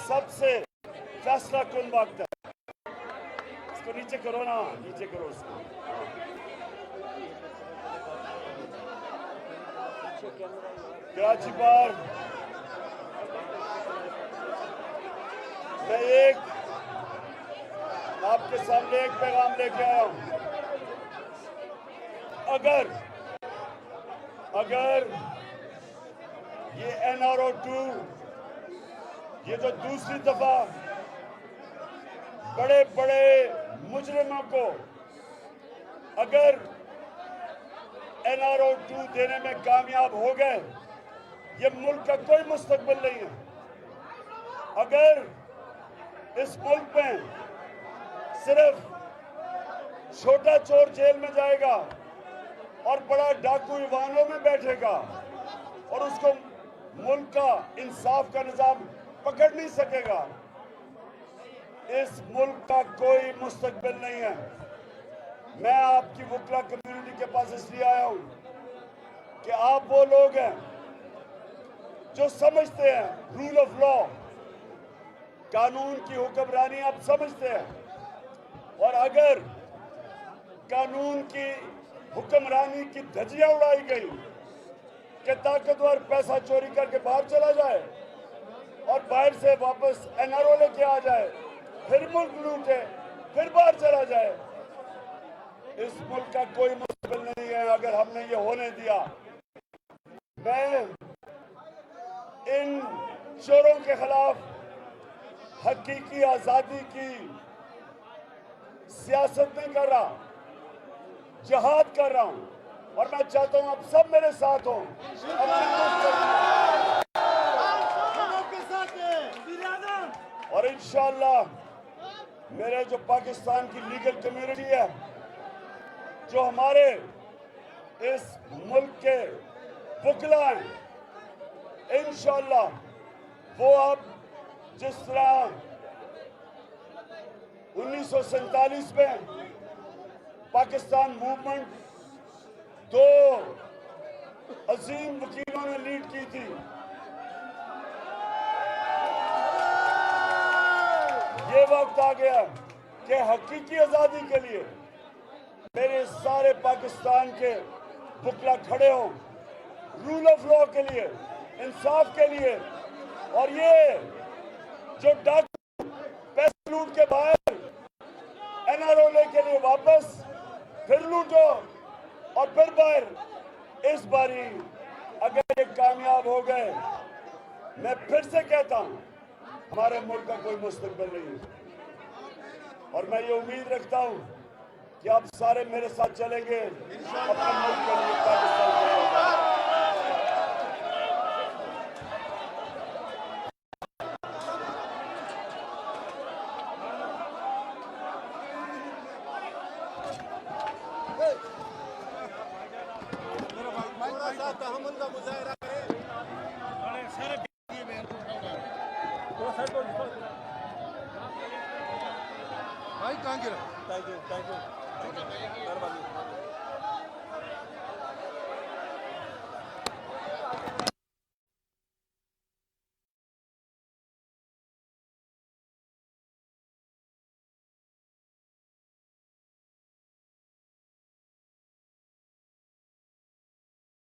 सबसे फैसला कन वक्त है। इसको नीचे करो ना, नीचे करो उसको। कराची बार मैं आपके सामने एक पैगाम लेके आया हूं। अगर ये NRO2 ये जो दूसरी दफा बड़े बड़े मुजरिमों को अगर NRO2 देने में कामयाब हो गए, ये मुल्क का कोई मुस्तकबिल नहीं है। अगर इस मुल्क में सिर्फ छोटा चोर जेल में जाएगा और बड़ा डाकू ईवानों में बैठेगा और उसको मुल्क का इंसाफ का निजाम पकड़ नहीं सकेगा, इस मुल्क का कोई मुस्तकबिल नहीं है। मैं आपकी वकला कम्युनिटी के पास इसलिए आया हूं कि आप वो लोग हैं जो समझते हैं रूल ऑफ लॉ, कानून की हुक्मरानी आप समझते हैं, और अगर कानून की हुक्मरानी की धज्जियां उड़ाई गई कि ताकतवर पैसा चोरी करके बाहर चला जाए और बाहर से वापस NRO लेके आ जाए, फिर मुल्क लूटे, फिर बाहर चला जाए, इस मुल्क का कोई मुस्तकबिल नहीं है अगर हमने ये होने दिया। मैं इन चोरों के खिलाफ हकीकी आजादी की सियासत नहीं कर रहा, जिहाद कर रहा हूं, और मैं चाहता हूं आप सब मेरे साथ हों। और इंशाअल्लाह मेरे जो पाकिस्तान की लीगल कम्युनिटी है, जो हमारे इस मुल्क के वकला हैं, इंशाअल्लाह वो अब जिस तरह 1947 में पाकिस्तान मूवमेंट 2 अजीम वकीलों ने लीड की थी, ये वक्त आ गया कि हकीकी आजादी के लिए मेरे सारे पाकिस्तान के वकला खड़े हों, रूल ऑफ लॉ के लिए, इंसाफ के लिए। और ये जो डाकू पैसे लूट के बाहर NRO के लिए वापस फिर लूटो और फिर बाहर, इस बारी अगर ये कामयाब हो गए, मैं फिर से कहता हूं हमारे मुल्क का कोई मुस्तकबिल नहीं है। और मैं ये उम्मीद रखता हूं कि आप सारे मेरे साथ चलेंगे अपने मुल्क के लिए, पाकिस्तान के लिए। भाई कहाँ गिरा? Thank you.